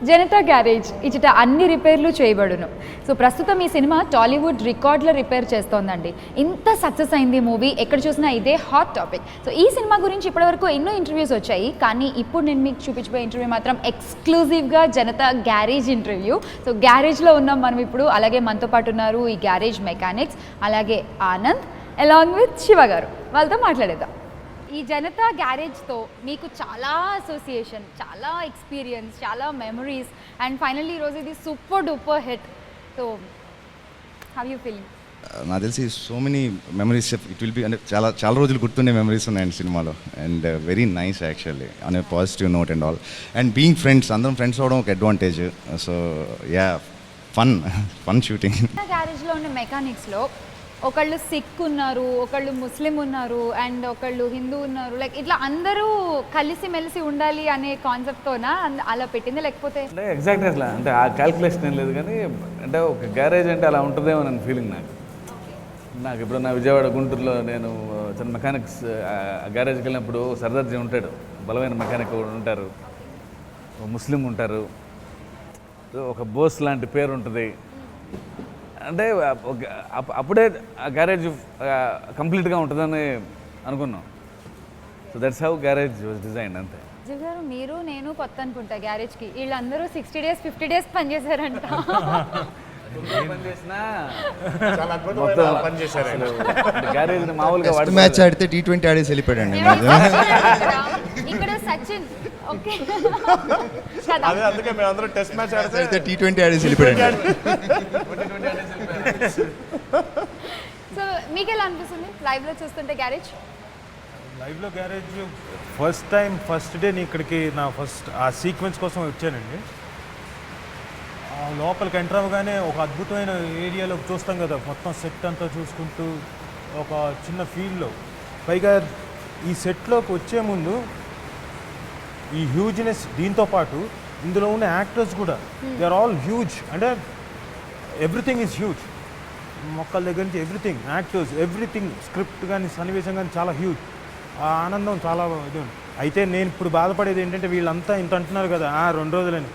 Janata garage ఇచ్చట అన్ని రిపేర్లు చేయబడును. సో ప్రస్తుతం ఈ సినిమా టాలీవుడ్ రికార్డుల రిపేర్ చేస్తోందండి. ఇంత సక్సెస్ అయింది మూవీ, ఎక్కడ చూసినా ఇదే హాట్ టాపిక్. సో ఈ సినిమా గురించి ఇప్పటివరకు ఎన్నో ఇంటర్వ్యూస్ వచ్చాయి, కానీ ఇప్పుడు నేను మీకు చూపించబోయే ఇంటర్వ్యూ మాత్రం ఎక్స్క్లూజివ్గా జనతా గ్యారేజ్ ఇంటర్వ్యూ. సో గ్యారేజ్లో ఉన్నాం మనం ఇప్పుడు. అలాగే మనతో పాటు ఉన్నారు ఈ గ్యారేజ్ మెకానిక్స్, అలాగే ఆనంద్ అలాంగ్ విత్ శివ గారు. వాళ్ళతో మాట్లాడేద్దాం. ఈ జనతా గ్యారేజ్తో మీకు చాలా అసోసియేషన్, చాలా ఎక్స్పీరియన్స్, చాలా మెమరీస్, అండ్ ఫైనల్లీ ఈరోజు ఇది super duper hit. So how you feeling? నాకు తెలిసి so many memories it will be, అంటే చాలా రోజులు గుర్తుండే మెమరీస్ ఉన్నాయండి సినిమాలో. And very nice actually on a positive note and all. And being friends, అందరం ఫ్రెండ్స్ అవడం ఒక advantage. So yeah, fun shooting. గ్యారేజ్లో ఉన్న మెకానిక్స్లో ఒకళ్ళు సిక్ ఉన్నారు, ఒకళ్ళు ముస్లిం ఉన్నారు, అండ్ ఒకళ్ళు హిందూ ఉన్నారు. లైక్ ఇట్లా అందరూ కలిసిమెలిసి ఉండాలి అనే కాన్సెప్ట్తోనా అలా పెట్టింది, లేకపోతే అంటే ఎగ్జాక్ట్గా అట్లా అంటే ఆ క్యాల్కులేషన్ ఏం లేదు, కానీ అంటే ఒక గ్యారేజ్ అంటే అలా ఉంటుందేమో అని ఫీలింగ్ నాకు ఇప్పుడు నా విజయవాడ గుంటూరులో నేను చిన్న మెకానిక్స్ గ్యారేజ్కి వెళ్ళినప్పుడు సర్దార్జీ ఉంటాడు, బలమైన మెకానిక్ ఉంటారు, ముస్లిం ఉంటారు, ఒక బోస్ లాంటి పేరు ఉంటుంది. అంటే అప్పుడే ఆ గ్యారేజ్ కంప్లీట్గా ఉంటుందని అనుకున్నాం. So that's how garage was design. అంతే. అజయ్ గారు, మీరు నేను కొత్త అనుకుంటా గ్యారేజ్కి. వీళ్ళందరూ 60 days 50 days పనిచేశారంట. గ్యారేజ్ మామూలుగా మ్యాచ్ ఆడితే T20 ఆడేసి వెళ్ళిపోయాడండి. ఇక్కడ సచిన్ ఓకే, అందుకే మేము అందరం టెస్ట్ మ్యాచ్ ఆడితే T20 ఆడేసి వెళ్ళిపోయాడు. సో మీకు ఎలా అనిపిస్తుంది లైవ్లో చూస్తుంటే గ్యారేజ్? లైవ్లో గ్యారేజ్ ఫస్ట్ డే నేను ఇక్కడికి ఆ సీక్వెన్స్ కోసం వచ్చానండి. లోపలికి ఎంటర్ అవ్వగానే ఒక అద్భుతమైన ఏరియాలో చూస్తాం కదా, మొత్తం సెట్ అంతా చూసుకుంటూ ఒక చిన్న ఫీల్డ్లో. పైగా ఈ సెట్లోకి వచ్చే ముందు ఈ హ్యూజ్నెస్, దీంతో పాటు ఇందులో ఉన్న యాక్టర్స్ కూడా దే ఆర్ ఆల్ హ్యూజ్. అంటే ఎవ్రీథింగ్ ఈజ్ హ్యూజ్. మొక్కల దగ్గర నుంచి ఎవ్రీథింగ్, యాక్టర్స్, ఎవ్రీథింగ్, స్క్రిప్ట్ కానీ సన్నివేశం కానీ చాలా హ్యూజ్. ఆ ఆనందం చాలా ఇది. అయితే నేను ఇప్పుడు బాధపడేది ఏంటంటే, వీళ్ళంతా ఇంత అంటున్నారు కదా 2 రోజులని,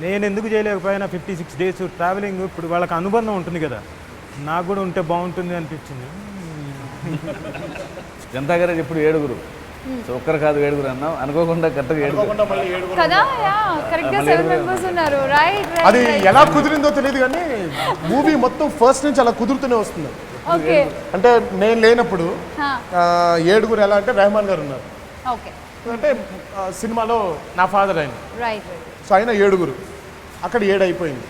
నేను ఎందుకు చేయలేకపోయినా 56 days ట్రావెలింగ్. ఇప్పుడు వాళ్ళకి అనుబంధం ఉంటుంది కదా, నాకు కూడా ఉంటే బాగుంటుంది అనిపించింది. జనతా గ్యారేజ్ ఇప్పుడు 7 సో ఒక్కరు కాదు 7 అన్నాం, అనుకోకుండా కరెక్ట్గా 7 కదా. కరెక్ట్గా 7 members ఉన్నారు. రైట్. అది ఎలా కుదిరిందో తెలియదు, కానీ మూవీ మొత్తం ఫస్ట్ నుంచి అలా కుదురుతూనే వస్తుంది. ఓకే. అంటే నేను లేనప్పుడు 7 ఎలా అంటే రెహమాన్ గారు ఉన్నారు. ఓకే. అంటే సినిమాలో నా ఫాదర్ ఆయన. రైట్. సో ఆయన 7 అక్కడ 7 అయిపోయింది.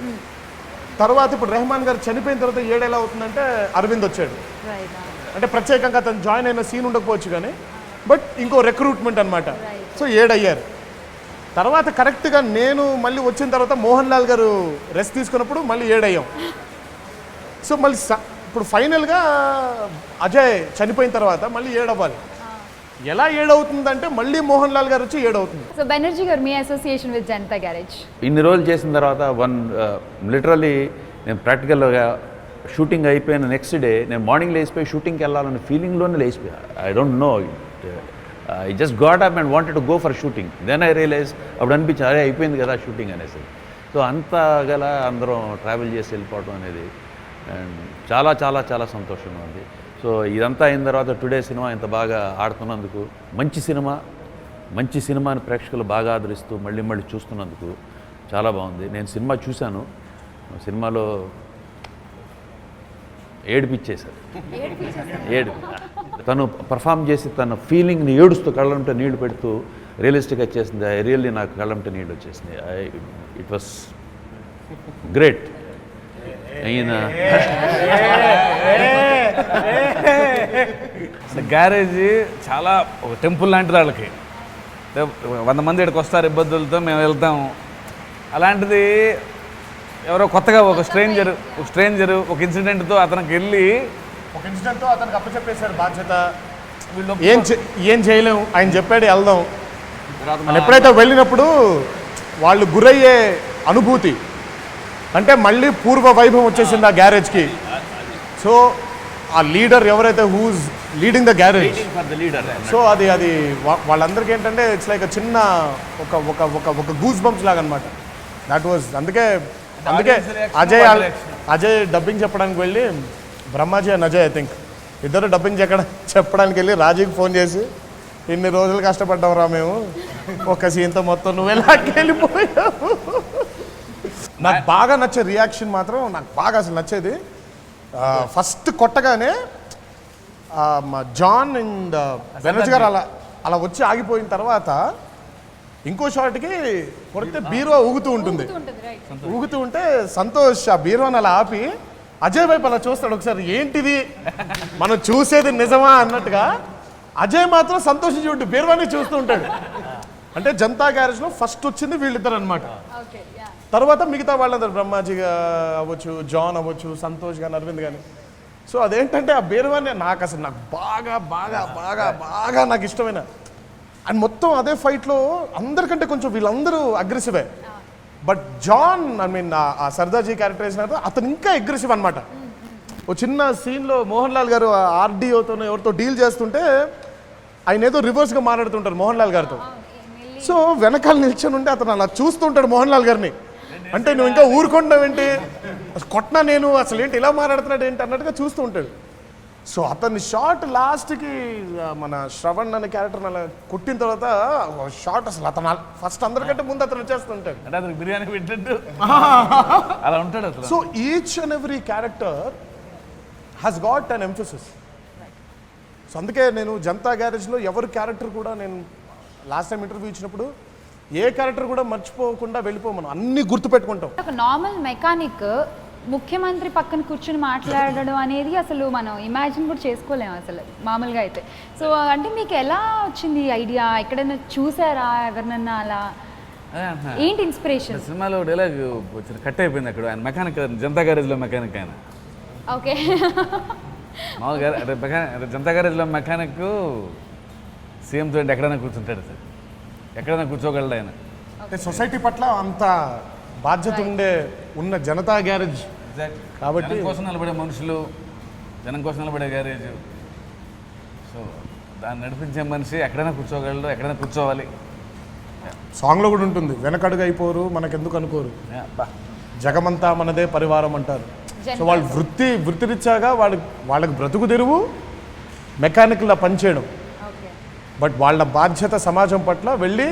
తర్వాత ఇప్పుడు రెహమాన్ గారు చనిపోయిన తర్వాత 7 ఎలా అవుతుందంటే అరవింద్ వచ్చాడు. అంటే ప్రత్యేకంగా తను జాయిన్ అయిన సీన్ ఉండకపోవచ్చు, కానీ బట్ ఇంకో రిక్రూట్మెంట్ అనమాట. సో 7 అయ్యారు. తర్వాత కరెక్ట్గా నేను మళ్ళీ వచ్చిన తర్వాత మోహన్ లాల్ గారు రెస్ట్ తీసుకున్నప్పుడు మళ్ళీ 7 అయ్యాం. సో మళ్ళీ ఇప్పుడు ఫైనల్గా అజయ్ చనిపోయిన తర్వాత మళ్ళీ 7 అవ్వాలి. ఎలా 7 అవుతుందంటే మళ్ళీ మోహన్ లాల్ గారు వచ్చి 7 అవుతుంది. సో బెనర్జీ గారు, మీ అసోసియేషన్ విత్ జనతా గ్యారేజ్? ఇన్ని రోజులు చేసిన తర్వాత లిటరలీ నేను ప్రాక్టికల్గా షూటింగ్ అయిపోయిన నెక్స్ట్ డే నేను మార్నింగ్ లేచిపోయి షూటింగ్కి వెళ్ళాలన్న ఫీలింగ్లోనే లేచిపోయా. I don't know, I just got up and wanted to go for shooting. Then I realize, అప్పుడు అనిపించింది అదే అయిపోయింది కదా షూటింగ్ అనేసి. సో అంత గల అందరం ట్రావెల్ చేసి వెళ్ళిపోవడం అనేది అండ్ చాలా చాలా చాలా సంతోషంగా ఉంది. సో ఇదంతా అయిన తర్వాత టుడే సినిమా ఇంత బాగా ఆడుతున్నందుకు, మంచి సినిమాని ప్రేక్షకులు బాగా ఆదరిస్తూ మళ్ళీ చూస్తున్నందుకు చాలా బాగుంది. నేను సినిమా చూశాను, సినిమాలో ఏడిపించేశారు. తను పర్ఫామ్ చేసి తన ఫీలింగ్ని ఏడుస్తూ కళ్ళంటే నీళ్లు పెడుతూ రియలిస్టిక్గా చేసింది. రియల్లీ నాకు కళ్ళంటే నీళ్ళు వచ్చేసింది. It was great. అయిన గ్యారేజీ చాలా ఒక టెంపుల్ లాంటిది. వాళ్ళకి 100 మంది ఇక్కడికి వస్తారు ఇబ్బందులతో, మేము వెళ్తాము. అలాంటిది ఎవరో కొత్తగా ఒక స్ట్రేంజరు ఒక ఇన్సిడెంట్తో అతనికి వెళ్ళి అతనికి అప్పచెప్పేశారు బాధ్యత. ఏం చేయలేము, ఆయన చెప్పాడు వెళ్దాం. ఎప్పుడైతే వెళ్ళినప్పుడు వాళ్ళు గురయ్యే అనుభూతి అంటే మళ్ళీ పూర్వ వైభవం వచ్చేసింది ఆ గ్యారేజ్కి. సో ఆ లీడర్ ఎవరైతే whose leading the garage, so అది వాళ్ళందరికీ ఏంటంటే ఇట్స్ లైక్ చిన్న ఒక గూస్ బంప్స్ లాగా అనమాట. దట్ వాజ్ అందుకే audience reaction, అజయ్ వాళ్ళ reaction. అజయ్ డబ్బింగ్ చెప్పడానికి వెళ్ళి Brahmaji and Ajay I think ఇద్దరు డబ్బింగ్ చెప్పడానికి వెళ్ళి రాజీకి ఫోన్ చేసి ఇన్ని రోజులు కష్టపడ్డాం రా మేము ఒక సీన్తో మొత్తం నువ్వు వెళ్ళిపోయావు. నాకు బాగా నచ్చే రియాక్షన్ మాత్రం నాకు బాగా అసలు నచ్చేది ఫస్ట్ కొట్టగానే మా జాన్ అండ్ బెనర్జీ గారు అలా వచ్చి ఆగిపోయిన తర్వాత ఇంకో షాట్కి కొడితే బీరో ఊగుతూ ఉంటుంది. ఊగుతూ ఉంటే సంతోష్ ఆ బీరోని అలా ఆపి అజయ్ వైపు అలా చూస్తాడు ఒకసారి, ఏంటిది మనం చూసేది నిజమా అన్నట్టుగా. అజయ్ మాత్రం సంతోషించి ఉంటూ బీర్వాని చూస్తూ ఉంటాడు. అంటే జనతా గ్యారేజ్లో ఫస్ట్ వచ్చింది వీళ్ళిద్దరు అనమాట. తర్వాత మిగతా వాళ్ళందరూ బ్రహ్మాజీగా అవ్వచ్చు, జాన్ అవ్వచ్చు, సంతోష్ కానీ, అరవింద్ కానీ. సో అదేంటంటే ఆ బీర్వాని నాకు బాగా బాగా బాగా బాగా నాకు ఇష్టమైన అండ్ మొత్తం అదే ఫైట్లో అందరికంటే కొంచెం వీళ్ళందరూ అగ్రెసివే. బట్ జాన్ ఐ మీన్ ఆ సర్దార్జీ క్యారెక్టర్ వేసిన అతను ఇంకా అగ్రెసివ్ అనమాట. ఓ చిన్న సీన్లో మోహన్ లాల్ గారు ఆర్డీఓతో ఎవరితో డీల్ చేస్తుంటే ఆయన ఏదో రివర్స్గా మాట్లాడుతుంటారు మోహన్ లాల్ గారితో. సో వెనకాల నిల్చొని ఉంటే అతను అలా చూస్తుంటాడు మోహన్ లాల్ గారిని. అంటే నువ్వు ఇంకా ఊరుకుంటావేంటి, కొట్టినా నేను అసలు ఏంటి ఇలా మాట్లాడుతున్నాడు ఏంటి అన్నట్టుగా చూస్తూ ఉంటాడు. సో అతని షాట్ లాస్ట్కి మన శ్రవణ్ అనే క్యారెక్టర్ అలా కొట్టిన తర్వాత షాట్ అసలు అతను ఫస్ట్ అందరికంటే ముందు అతను వచ్చేస్తుంటాడు. అంటే అతను బిర్యానీ పెట్టినట్టు అలా ఉంటాడు అసలు. So each and every character has got an emphasis. So అందుకే నేను జనతా గ్యారేజ్లో ఎవరి క్యారెక్టర్ కూడా నేను లాస్ట్ టైం ఇంటర్వ్యూ ఇచ్చినప్పుడు ఏ క్యారెక్టర్ కూడా మర్చిపోకుండా వెళ్ళిపోమను, అన్నీ గుర్తుపెట్టుకుంటాం. ఒక నార్మల్ మెకానిక్ ముఖ్యమంత్రి పక్కన కూర్చుని మాట్లాడడం అనేది అసలు మనం ఇమాజిన్ కూడా చేసుకోలేము అసలు మామూలుగా అయితే. సో అంటే మీకు ఎలా వచ్చింది ఐడియా? ఎక్కడైనా చూసారా ఎవరినన్నా అలా? ఏంటి ఇన్స్పిరేషన్? సినిమాలో డైలాగ్ వచ్చిన కట్ అయిపోయింది అక్కడ. ఆయన మెకానిక్, జనతా గ్యారేజ్లో మెకానిక్ ఆయన. ఓకే. మామూలుగా జనతా గ్యారేజ్లో మెకానిక్ సీఎంతో ఎక్కడైనా కూర్చుంటాడు సార్, ఎక్కడైనా కూర్చోగలడు ఆయన. అంటే సొసైటీ పట్ల అంత బాధ్యత ఉన్న జనతా గ్యారేజ్ కాబట్టి జనం కోసం నిలబడే మనుషులు, జనం కోసం నిలబడే గ్యారేజ్. సో దాన్ని నడిపించే మనిషి ఎక్కడైనా కూర్చోగలడు, ఎక్కడైనా కూర్చోవాలి. సాంగ్లో కూడా ఉంటుంది, వెనకడుగు అయిపోరు మనకెందుకు అనుకోరు, జగమంతా మనదే పరివారం అంటారు. సో వాళ్ళు వృత్తిరీత్యాగా వాళ్ళకి బ్రతుకు తెరువు మెకానిక్లా పనిచేయడం. బట్ వాళ్ళ బాధ్యత సమాజం పట్ల వెళ్ళి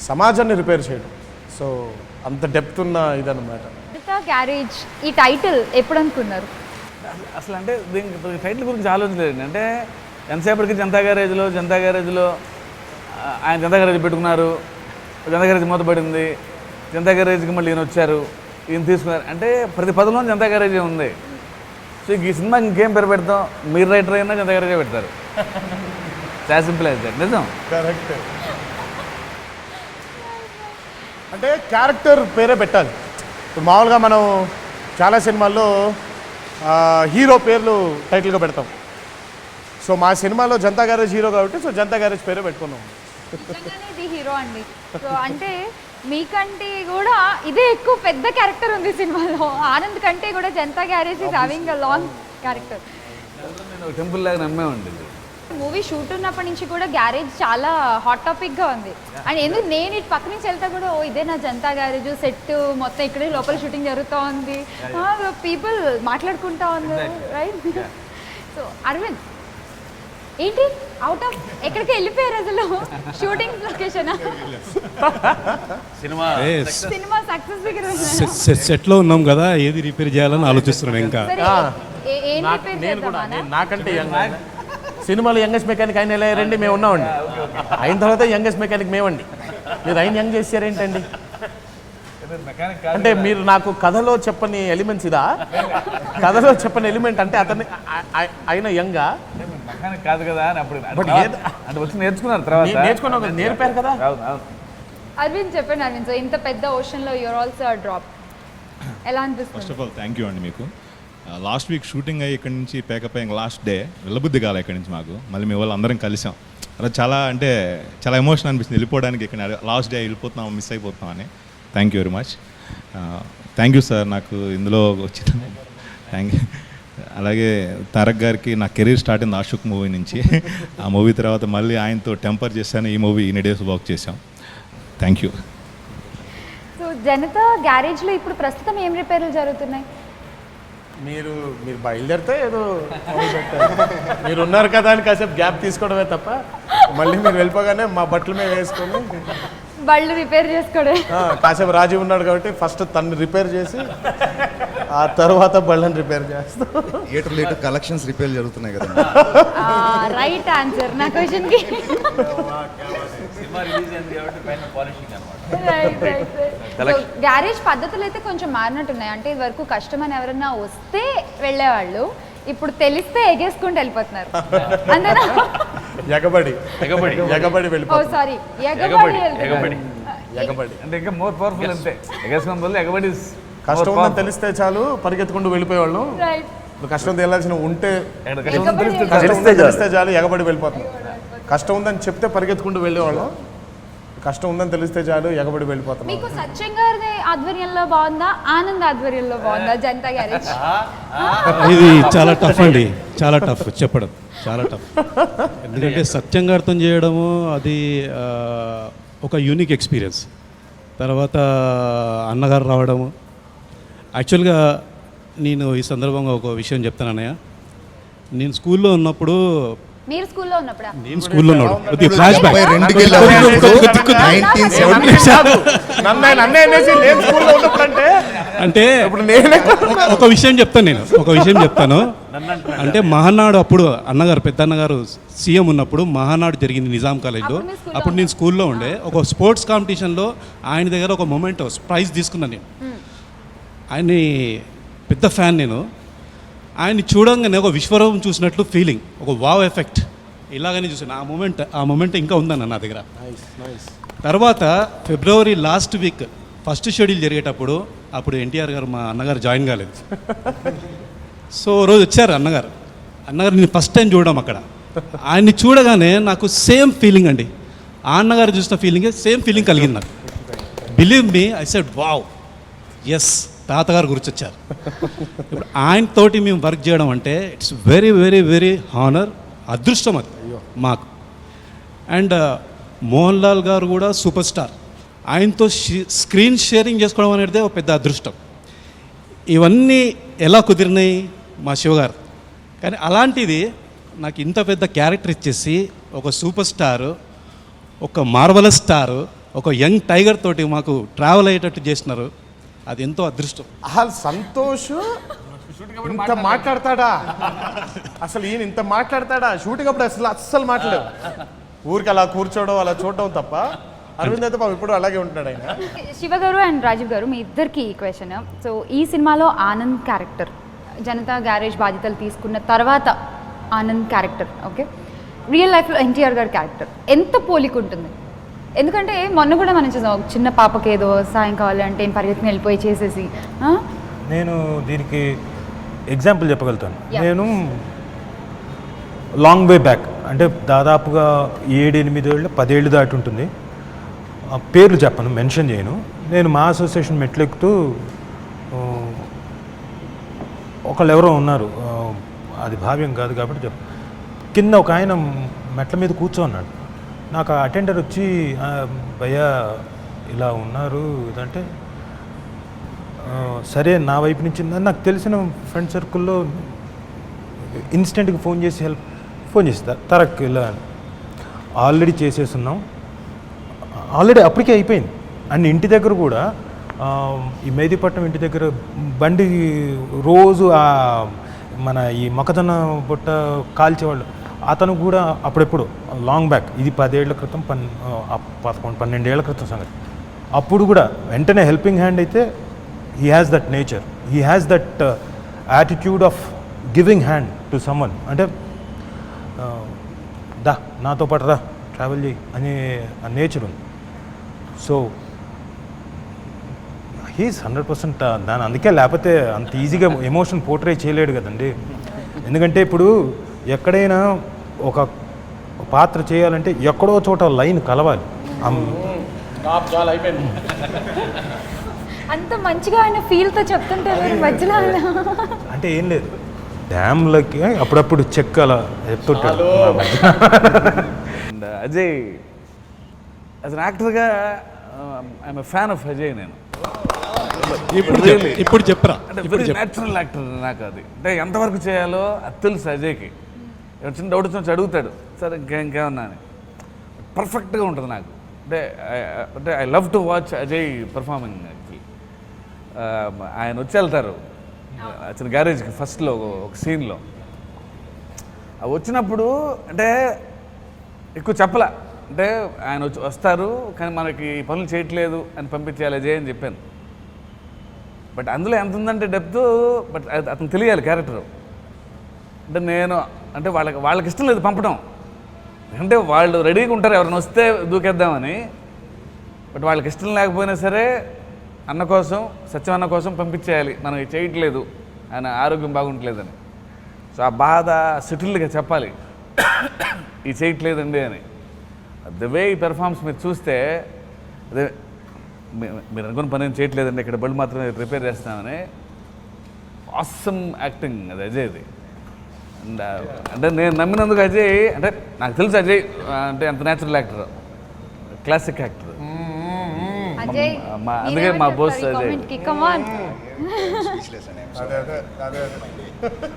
సమాజాన్ని రిపేర్ చేయడం. సో అంత డెప్త్ ఉన్న ఇదన్నమాట. జనతా గ్యారేజ్ ఈ టైటిల్ ఎప్పుడు అనుకున్నారు? అసలు అంటే దీనికి టైటిల్ గురించి ఆలోచించలేదు. అంటే ఎంతసేపటికి జనతా గ్యారేజ్లో ఆయన జనతా గ్యారేజ్ పెట్టుకున్నారు, జనతా గ్యారేజ్ మూతపడింది, జనతా గ్యారేజ్కి మళ్ళీ ఈయన వచ్చారు, ఈయన తీసుకున్నారు. అంటే ప్రతి పదంలో జనతా గ్యారేజే ఉంది. సో ఈ సినిమాకి ఇంకేం పేరు పెడతాం, మీరు రైటర్ అయినా జనతా గ్యారేజే పెడతారు. చాలా సింపుల్ అయితే నిజం. కరెక్ట్. అంటే క్యారెక్టర్ పేరే పెట్టాలి. ఇప్పుడు మామూలుగా మనం చాలా సినిమాల్లో హీరో పేర్లు టైటిల్గా పెడతాం. సో మా సినిమాలో జనతా గ్యారేజ్ హీరో కాబట్టి సో జనతా గ్యారేజ్ పేరే పెట్టుకున్నాం. ఇది హీరో అండి. సో అంటే మీకంటే కూడా ఇదే ఎక్కువ పెద్ద క్యారెక్టర్ ఉంది సినిమాలో. ఆనంద్ కంటే కూడా Janata garage is having a long character. నేను టెంపుల్ లాగా నమ్మే ఉంటుంది. మూవీ షూట్ ఉన్నప్పటి నుంచి కూడా గ్యారేజ్ చాలా హాట్ టాపిక్గా ఉంది. అండ్ ఎందుకు నేను ఇటు పక్క నుంచి వెళ్తా కూడా ఇదే నా జనతా గ్యారేజ్ సెట్ మొత్తం ఇక్కడే లోపల షూటింగ్ జరుగుతూ ఉంది, పీపుల్ మాట్లాడుకుంటా ఉంది, రైట్? సో అరవింద్ ఏంటి అవుట్ ఆఫ్ ఎక్కడికి వెళ్ళిపోయారు అసలు? షూటింగ్ లొకేషన్ సినిమా సక్సెస్ దగ్గర సెట్లో ఉన్నాం కదా, ఏది రిపేర్ చేయాలని ఆలోచిస్తున్నాను. ఇంకా ఏం రిపేర్ చేద్దామా? నాకంటే సినిమాలో యంగెస్ట్ మెకానిక్ ఆయన ఎలా రండి, మేము ఉన్నామండి. అయిన తర్వాత యంగెస్ట్ మెకానిక్ మేమండి. మీరు ఆయన యంగ్ చేశారేంటండి? అంటే మీరు నాకు కథలో చెప్పని ఎలిమెంట్స్ ఇదా? కథలో చెప్పని ఎలిమెంట్ అంటే అతన్ని ఆయన యంగా మెకానిక్ కాదు కదా అని అప్పుడు అంటే వచ్చి నేర్చుకున్నారు. తర్వాత నేర్పారు కదా. అరవింద్ చెప్పండి. అరవింద్, సో ఇంత పెద్ద ఓషన్లో యూర్ ఆల్సో డ్రాప్ ఎలా అనిపిస్తుంది? First of all thank you అండి మీకు. లాస్ట్ వీక్ షూటింగ్ అయ్యి ఇక్కడి నుంచి ప్యాకప్ అయ్యి లాస్ట్ డే వెళ్ళబుద్ధి కాలే ఇక్కడి నుంచి మాకు. మళ్ళీ మీ వాళ్ళు అందరం కలిసాం. అలా చాలా అంటే చాలా ఎమోషన్ అనిపిస్తుంది వెళ్ళిపోవడానికి. ఇక్కడ లాస్ట్ డే వెళ్ళిపోతున్నాం, మిస్ అయిపోతున్నాం అని. Thank you very much. Thank you sir నాకు ఇందులో వచ్చిన. Thank you. అలాగే తారక్ గారికి నా కెరీర్ స్టార్ట్ అయింది ఆషుక్ మూవీ నుంచి. ఆ మూవీ తర్వాత మళ్ళీ ఆయనతో టెంపర్ చేశాను. ఈ మూవీ ఇన్ని డేస్ వర్క్ చేశాం. Thank you. సో జనతా గ్యారేజ్లో ఇప్పుడు ప్రస్తుతం ఏం రిపేర్లు జరుగుతున్నాయి? మీరు బయలుదేరితే ఏదో మొదలు పెట్టారు. మీరు ఉన్నారు కదా అని కాసేపు గ్యాప్ తీసుకోవడమే తప్ప మళ్ళీ మీరు వెళ్ళిపోగానే మా బట్టలు మేము వేసుకొని బళ్ళు రిపేర్ చేసుకోవడం. కాసేపు రాజీవ్ ఉన్నాడు కాబట్టి ఫస్ట్ తను రిపేర్ చేసి ఆ తర్వాత బళ్ళని రిపేర్ చేస్తాం. థియేటర్ కలెక్షన్స్ రిపేర్ జరుగుతున్నాయి కదా. రైట్ ఆన్సర్ నా క్వశ్చన్కి. సినిమా రిలీజ్ అయింది కాబట్టి పైన పాలిషింగ్ అనమాట. గ్యారేజ్ పద్ధతులు అయితే కొంచెం మారినట్టున్నాయి. అంటే ఇది వరకు కస్టమర్ ఎవరన్నా వస్తే వెళ్ళేవాళ్ళు, ఇప్పుడు తెలిస్తే ఎగేసుకుంటూ వెళ్ళిపోతున్నారు. అంతేనా? ఎగబడి ఓ వెళ్ళిపోతాం. సారీ, ఎగబడి అంటే ఇంకా మోర్ పవర్ఫుల్ అంతే. ఎగేసుకున్న బదులు ఎగబడి కష్టం ఉందని తెలిస్తే చాలు పరిగెత్తుకుంటూ వెళ్ళిపోయేవాళ్ళం. రైట్. ఇప్పుడు కష్టం తెలియాల్సిన ఉంటే ఎగబడి కష్టం ఉందని తెలిస్తే చాలు ఎగబడి వెళ్ళిపోతాం. కష్టం ఉందని చెప్తే పరిగెత్తుకుంటూ వెళ్ళేవాళ్ళం, కష్టం ఉందని తెలిస్తే చాలు ఎగబడి వెళ్ళిపోతాం. మీకు సత్యం గారి ఆధ్వర్యంలో బాగుందా, ఆనంద్ ఆధ్వర్యంలో బాగుందా జనతా గ్యారేజ్? ఇది చాలా టఫ్ అండి, చాలా టఫ్ చెప్పడం, చాలా టఫ్. ఎందుకంటే సత్యం గారితో చేయడము అది ఒక యూనిక్ ఎక్స్పీరియన్స్. తర్వాత అన్నగారు రావడము. యాక్చువల్గా నేను ఈ సందర్భంగా ఒక విషయం చెప్తాను అన్నయ్య. నేను స్కూల్లో ఉన్నప్పుడు మీరు స్కూల్లో ఉన్నప్పుడా? నేను స్కూల్లో ఉన్నాడు ఫ్లాష్ బ్యాక్. అంటే ఒక విషయం చెప్తాను, నేను ఒక విషయం చెప్తాను. అంటే మహానాడు అప్పుడు అన్నగారు పెద్ద అన్నగారు సీఎం ఉన్నప్పుడు మహానాడు జరిగింది నిజాం కాలేజ్లో. అప్పుడు నేను స్కూల్లో ఉండే. ఒక స్పోర్ట్స్ కాంపిటీషన్లో ఆయన దగ్గర ఒక మొమెంట్ ప్రైజ్ తీసుకున్నాను నేను. ఆయన్ని పెద్ద ఫ్యాన్ నేను. ఆయన్ని చూడంగానే ఒక విశ్వరూపం చూసినట్లు ఫీలింగ్, ఒక వావ్ ఎఫెక్ట్ ఇలాగనే చూసాను. ఆ మూమెంట్ ఇంకా ఉందన్న నా దగ్గర. తర్వాత ఫిబ్రవరి లాస్ట్ వీక్ ఫస్ట్ షెడ్యూల్ జరిగేటప్పుడు అప్పుడు ఎన్టీఆర్ గారు మా అన్నగారు జాయిన్ కాలేదు. సో రోజు వచ్చారు అన్నగారు నేను ఫస్ట్ టైం చూడడం అక్కడ. ఆయన్ని చూడగానే నాకు సేమ్ ఫీలింగ్ అండి, ఆ అన్నగారు చూసిన ఫీలింగే సేమ్ ఫీలింగ్ కలిగింది నాకు. Believe me, I said wow, yes, తాతగారు గుర్తొచ్చారు. ఇప్పుడు ఆయనతోటి మేము వర్క్ చేయడం అంటే it's very very very honour, అదృష్టం అది మాకు. అండ్ మోహన్ లాల్ గారు కూడా సూపర్ స్టార్, ఆయనతో స్క్రీన్ షేరింగ్ చేసుకోవడం అనేది ఒక పెద్ద అదృష్టం. ఇవన్నీ ఎలా కుదిరినాయి మా శివగారు. కానీ అలాంటిది నాకు ఇంత పెద్ద క్యారెక్టర్ ఇచ్చేసి ఒక సూపర్ స్టారు, ఒక మార్వలస్ స్టారు, ఒక యంగ్ టైగర్ తోటి మాకు ట్రావెల్ అయ్యేటట్టు చేసినారు. అది ఎంతో అదృష్టం. అసలు సంతోష్ ఇంత మాట్లాడతాడా? అసలు ఈయన ఇంత మాట్లాడతాడా? షూటింగ్ అప్పుడు అస్సలు మాట్లాడవు. ఊరికి అలా కూర్చోవడం, అలా చూడడం తప్ప. అరవింద్ అయితే పాపం ఇప్పుడు అలాగే ఉంటున్నాడు ఆయన. శివ గారు అండ్ రాజీవ్ గారు, మీ ఇద్దరికి ఈ క్వశ్చన్. సో ఈ సినిమాలో ఆనంద్ క్యారెక్టర్, జనతా గ్యారేజ్ బాధ్యతలు తీసుకున్న తర్వాత ఆనంద్ క్యారెక్టర్, ఓకే, రియల్ లైఫ్లో ఎన్టీఆర్ గారి క్యారెక్టర్ ఎంత పోలిక ఉంటుంది? ఎందుకంటే మొన్న కూడా మనం చూసాం, చిన్న పాపకి ఏదో సాయం కావాలంటే పరిగెత్తుని వెళ్ళిపోయి చేసేసి. నేను దీనికి ఎగ్జాంపుల్ చెప్పగలుగుతాను. నేను లాంగ్ వే బ్యాక్, అంటే దాదాపుగా 7-8 ఏళ్ళు 10 ఏళ్ళు దాటి ఉంటుంది. పేర్లు చెప్పను, మెన్షన్ చేయను. నేను మా అసోసియేషన్ మెట్లెక్కుతూ ఒకళ్ళు ఎవరో ఉన్నారు, అది భావ్యం కాదు కాబట్టి చెప్పు, కింద ఒక ఆయన మెట్ల మీద కూర్చోన్నాడు. నాకు అటెండర్ వచ్చి భయ్యా ఇలా ఉన్నారు ఇదంటే, సరే నా వైపు నుంచి నాకు తెలిసిన ఫ్రెండ్ సర్కిల్లో ఇన్స్టెంట్గా ఫోన్ చేసి తరక్ ఇలా ఆల్రెడీ చేసేస్తున్నాం, ఆల్రెడీ అప్పటికే అయిపోయింది. అండ్ ఇంటి దగ్గర కూడా ఈ మెహదీపట్నం ఇంటి దగ్గర బండి రోజు మన ఈ మొక్కజొన్న బుట్ట కాల్చేవాళ్ళు, అతను కూడా అప్పుడెప్పుడు లాంగ్ బ్యాక్, ఇది 10 ఏళ్ల క్రితం, 11-12 ఏళ్ల క్రితం సంగతి. అప్పుడు కూడా వెంటనే హెల్పింగ్ హ్యాండ్ అయితే he has that nature, he has that attitude of giving hand to someone. అంటే నాతో పాటు రా, ట్రావెల్ చేయి అనే నేచర్ ఉంది. సో హీస్ 100% దాని, అందుకే లేకపోతే అంత ఈజీగా ఎమోషన్ పోర్ట్రే చేయలేడు కదండి. ఎందుకంటే ఇప్పుడు ఎక్కడైనా ఒక పాత్ర చేయాలంటే ఎక్కడో చోట లైన్ కలవాలి. అంత మంచిగా ఆయన ఫీల్తో చెప్తుంటారు మధ్యలో. అంటే ఏం లేదు, డ్యామ్లకి అప్పుడప్పుడు చెక్ అలా చెప్తుంటాడు. అండ్ అజయ్ యాజ్ అన్ యాక్టర్గా I'm a fan of Ajay. నేను ఇప్పుడు చెప్పరా అంటే వెరీ న్యాచురల్ యాక్టర్ నాకు అది. అంటే ఎంతవరకు చేయాలో అది తెలుసు అజయ్కి. చిన్న డౌట్ వచ్చి అడుగుతాడు, సార్ ఇంకేమన్నా అని. పర్ఫెక్ట్గా ఉంటుంది నాకు. అంటే I love to watch Ajay performing actually. ఆయన వచ్చి వెళ్తారు చిన్న గ్యారేజ్కి ఫస్ట్లో ఒక సీన్లో. అవి వచ్చినప్పుడు అంటే ఎక్కువ చెప్పలా, అంటే ఆయన వస్తారు కానీ మనకి పనులు చేయట్లేదు అని పంపించేయాలి అజయ్ అని చెప్పాను. బట్ అందులో ఎంత ఉందంటే డెప్త్, బట్ అతను తెలియాలి క్యారెక్టరు. అంటే నేను అంటే వాళ్ళకి ఇష్టం లేదు పంపడం, అంటే వాళ్ళు రెడీగా ఉంటారు ఎవరైనా వస్తే దూకేద్దామని. బట్ వాళ్ళకి ఇష్టం లేకపోయినా సరే అన్న కోసం, సత్యం అన్న కోసం పంపించేయాలి, మనం ఇది చేయట్లేదు, ఆయన ఆరోగ్యం బాగుంటలేదని. సో ఆ బాధ సెటిల్డ్గా చెప్పాలి, ఇది చేయట్లేదండి అని. ద వే ఈ పెర్ఫార్మెన్స్ మీరు చూస్తే అదే మీరు అనుకున్న పని ఏం చేయట్లేదండి, ఇక్కడ బళ్ళు మాత్రమే రిపేర్ చేస్తామని. ఆసమ్ యాక్టింగ్ అది అజయ్ది. అండ్ అంటే నేను నమ్మినందుకు అజయ్, అంటే నాకు తెలుసు అజయ్ అంటే ఎంత natural actor, classic actor. Ajay అందుకే మా బోస్ అజయ్.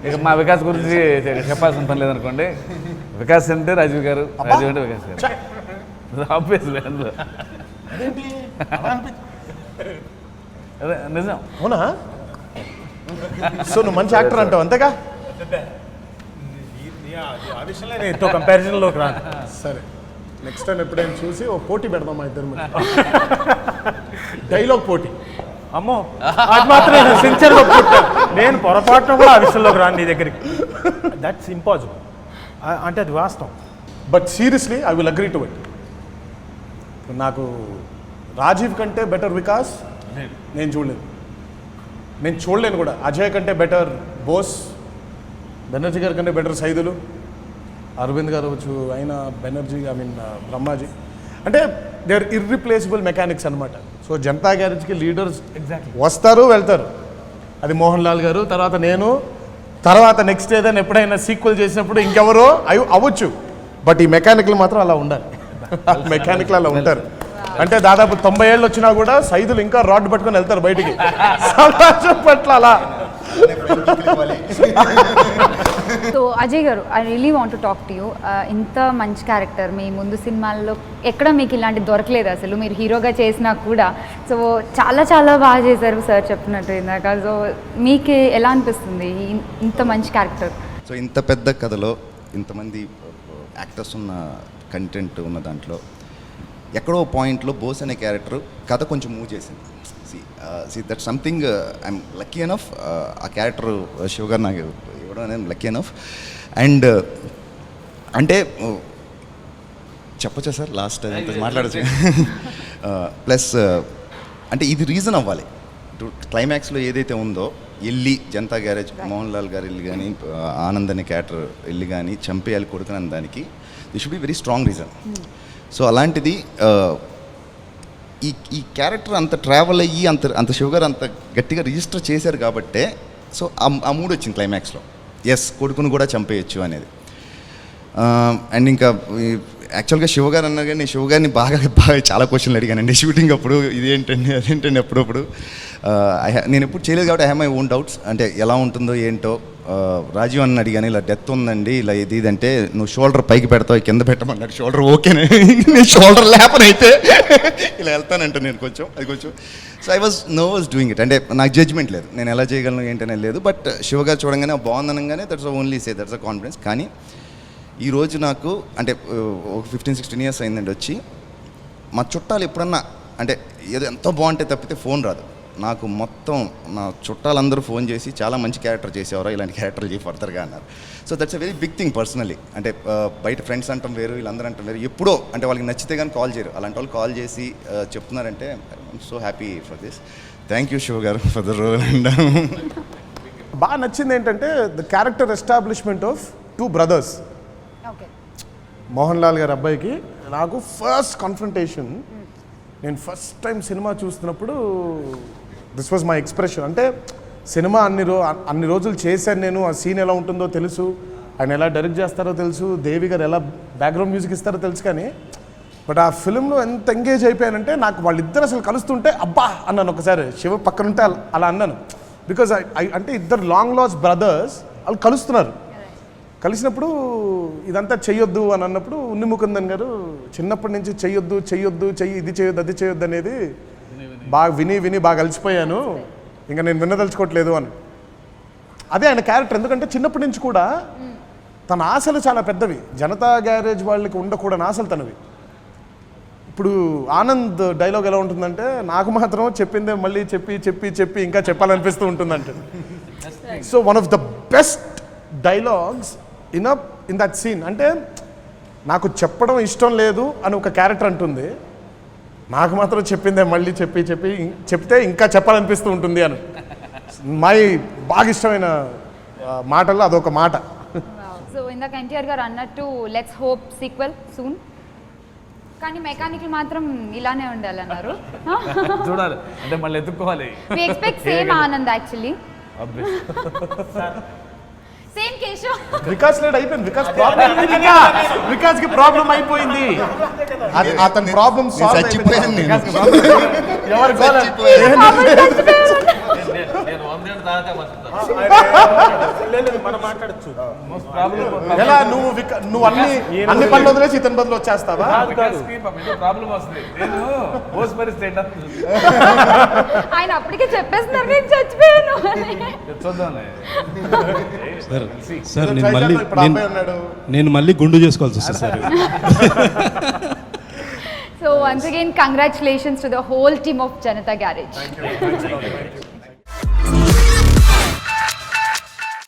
ఇక మా వికాస్ గురించి చెప్పాల్సిన పని లేదనుకోండి. వికాస్ అంటే రాజీవ్ గారు, రాజీవ్ అంటే వికాస్ గారు. ఆబ్వియస్లీ అందులో అదే నిజం. అవునా? సో నువ్వు మంచి యాక్టర్ అంటావు అంతేగా? ఆ విషయంలో నేను ఎంతో కంపారిజన్లోకి రాను. సరే, నెక్స్ట్ టైం ఎప్పుడైనా చూసి ఓ పోటీ పెడదాం మా ఇద్దరు డైలాగ్ పోటీ. అమ్మో, అది మాత్రం నేను సిన్సియర్గా ఒప్పుకుంటాను. నేను పొరపాటున కూడా ఆ విషయంలోకి రాను నీ దగ్గరికి. That's impossible. అంటే అది వాస్తవం. But seriously I will agree to it. నాకు రాజీవ్ కంటే బెటర్ వికాస్ నేను చూడలేను కూడా. అజయ్ కంటే బెటర్ బోస్, బెనర్జీ గారి కంటే బెటర్ సైదులు, అరవింద్ గారు వచ్చు, అయినా బెనర్జీ బ్రహ్మాజీ. అంటే దే ఆర్ ఇర్రిప్లేసిబుల్ మెకానిక్స్ అనమాట. సో జనతా గ్యారేజ్కి లీడర్స్ వస్తారు వెళ్తారు. అది మోహన్ లాల్ గారు, తర్వాత నేను, తర్వాత నెక్స్ట్ ఏదైనా ఎప్పుడైనా సీక్వెల్ చేసినప్పుడు ఇంకెవరో అవ్వచ్చు. బట్ ఈ మెకానిక్లు మాత్రం అలా ఉండాలి. మెకానిక్లు అలా ఉంటారు. అంటే దాదాపు 90 ఏళ్ళు వచ్చినా కూడా సైదులు ఇంకా రాడ్ పట్టుకొని వెళ్తారు బయటికి. సమాజం పట్ల అలా. సో అజయ్ గారు, I really want to talk to you. ఇంత మంచి క్యారెక్టర్ మీ ముందు సినిమాల్లో ఎక్కడ మీకు ఇలాంటి దొరకలేదు అసలు, మీరు హీరోగా చేసినా కూడా. సో చాలా చాలా బాగా చేశారు సార్ చెప్పినట్టు ఇందాక. సో మీకు ఎలా అనిపిస్తుంది ఇంత మంచి క్యారెక్టర్? సో ఇంత పెద్ద కథలో ఇంతమంది యాక్టర్స్ ఉన్న కంటెంట్ ఉన్న దాంట్లో ఎక్కడో పాయింట్లో బోస్ అనే క్యారెక్టర్ కథ కొంచెం మూవ్ చేసింది. See that something I'm lucky enough. ఆ క్యారెక్టర్ శివ గారు నాకు ఇవ్వడం అనేది లక్కీ ఎనఫ్. అండ్ అంటే చెప్పచ్చా సార్ లాస్ట్ అదంతా మాట్లాడచ్చు. ప్లస్ అంటే ఇది రీజన్ అవ్వాలి. క్లైమాక్స్లో ఏదైతే ఉందో వెళ్ళి జనతా గ్యారేజ్ మోహన్ లాల్ గారు వెళ్ళి కానీ ఆనంద్ అనే క్యారెక్టర్ వెళ్ళి కానీ చంపేయాలి కొడుకున్న దానికి this should be very strong reason. So అలాంటిది ఈ క్యారెక్టర్ అంత ట్రావెల్ అయ్యి అంత షుగర్ అంత గట్టిగా రిజిస్టర్ చేశారు కాబట్టే సో ఆ మూడు వచ్చింది క్లైమాక్స్లో. ఎస్, కొడుకును కూడా చంపేయచ్చు అనేది. అండ్ ఇంకా యాక్చువల్గా శివ గారు అన్నారు కానీ శివ గారిని బాగా చాలా క్వశ్చన్లు అడిగానండి షూటింగ్ అప్పుడు. ఇదేంటండి అదేంటండి అప్పుడప్పుడు నేను ఎప్పుడు చేయలేదు కాబట్టి I have my own doubts. అంటే ఎలా ఉంటుందో ఏంటో. రాజీవ్ అన్న అడిగాను, ఇలా డెత్ ఉందండి, ఇలా ఇది ఇదంటే నువ్వు షోల్డర్ పైకి పెడతావు, కింద పెట్టమన్నాడు. షోల్డర్ ఓకేనే, నేను షోల్డర్ లేపనైతే ఇలా వెళ్తానంట నేను కొంచెం అది కొంచెం. So I was nervous doing it. అంటే నాకు జడ్జ్మెంట్ లేదు, నేను ఎలా చేయగలను ఏంటనే లేదు. బట్ శివ గారు చూడంగానే బాగుందనగానే that's only say that's a confidence. కానీ ఈరోజు నాకు అంటే ఒక 15-16 ఇయర్స్ అయిందండి వచ్చి. మా చుట్టాలు ఎప్పుడన్నా అంటే ఏదో ఎంతో బాగుంటే తప్పితే ఫోన్ రాదు నాకు. మొత్తం నా చుట్టాలందరూ ఫోన్ చేసి చాలా మంచి క్యారెక్టర్ చేసేవారు, ఇలాంటి క్యారెక్టర్ చేసి ఫర్దర్గా అన్నారు. So that's a very big thing personally. అంటే బయట ఫ్రెండ్స్ అంటాం వేరు, వీళ్ళందరూ అంటాం వేరు. ఎప్పుడో అంటే వాళ్ళకి నచ్చితే కానీ కాల్ చేయరు. అలాంటి వాళ్ళు కాల్ చేసి చెప్తున్నారంటే I'm so happy for this. Thank you Shiva గారు ఫర్ ద రోల్. అండ్ బాగా నచ్చింది ఏంటంటే the character establishment of 2 brothers. Mohan Lal గారి అబ్బాయికి నాకు ఫస్ట్ కాన్ఫ్రంటేషన్. నేను ఫస్ట్ టైం సినిమా చూస్తున్నప్పుడు దిస్ వాజ్ మై ఎక్స్ప్రెషన్. అంటే సినిమా అన్ని రోజులు చేశాను నేను, ఆ సీన్ ఎలా ఉంటుందో తెలుసు, ఆయన ఎలా డైరెక్ట్ చేస్తారో తెలుసు, దేవి గారు ఎలా బ్యాక్గ్రౌండ్ మ్యూజిక్ ఇస్తారో తెలుసు. కానీ బట్ ఆ ఫిల్మ్లో ఎంత ఎంగేజ్ అయిపోయానంటే నాకు వాళ్ళిద్దరు అసలు కలుస్తుంటే అబ్బా అన్నాను ఒకసారి. శివ పక్కనుంటే అలా అన్నాను. బికాజ్ అంటే ఇద్దరు లాంగ్ లాస్ బ్రదర్స్ వాళ్ళు కలుస్తున్నారు. కలిసినప్పుడు ఇదంతా చెయ్యొద్దు అని అన్నప్పుడు ఉన్ని ముకుందన్ గారు చిన్నప్పటి నుంచి చెయ్యొద్దు చెయ్యి ఇది చేయొద్దు అది చేయొద్దు అనేది బాగా విని బాగా అలసిపోయాను, ఇంకా నేను విన్నదలుచుకోవట్లేదు అని. అదే ఆయన క్యారెక్టర్. ఎందుకంటే చిన్నప్పటి నుంచి కూడా తన ఆశలు చాలా పెద్దవి. జనతా గ్యారేజ్ వాళ్ళకి ఉండకూడని ఆశలు తనవి. ఇప్పుడు ఆనంద్ డైలాగ్ ఎలా ఉంటుందంటే, నాకు మాత్రం చెప్పిందే మళ్ళీ చెప్పి ఇంకా చెప్పాలనిపిస్తూ ఉంటుందంటే. So one of the best dialogues in that scene. అంటే నాకు చెప్పడం ఇష్టం లేదు అని ఒక క్యారెక్టర్ అంటుంది, నాకు మాత్రం చెప్పిందే మళ్ళీ చెప్తే ఇంకా చెప్పాలనిపిస్తూ ఉంటుంది అని. బాగా ఇష్టమైన మాటల్లో అదొక మాట. సో ఇందాక ఎన్టీఆర్ గారు అన్నట్టు లెట్స్ హోప్ సీక్వెల్ సూన్, కానీ మెకానికల్ మాత్రం ఇలానే ఉండాలన్నారు. చూడాలి అంటే మళ్ళీ ఎత్తుక్కోవాలి. We expect same Anand actually, same Keshav. Vikas late అయిపోయింది. వికాస్ కి ప్రాబ్లం అయిపోయింది. అతని ప్రాబ్లం చచ్చిపోయాను నేను. ఎవరు మనం మాట్లాడచ్చు. ఎలా నువ్వు అన్ని పనులు వదిలేసి ఇతని బదులు వచ్చేస్తావా? ప్రాబ్లం వస్తుంది. ఆయన అప్పటికే చెప్పేస్తున్నారు నేను చచ్చిపోయాను. చూద్దాంలే. సార్ నేను మళ్ళీ గుండు చేసుకోవాల్సి వస్తుంది sir. So once again, congratulations to the whole team of Janata Garage. Thank you.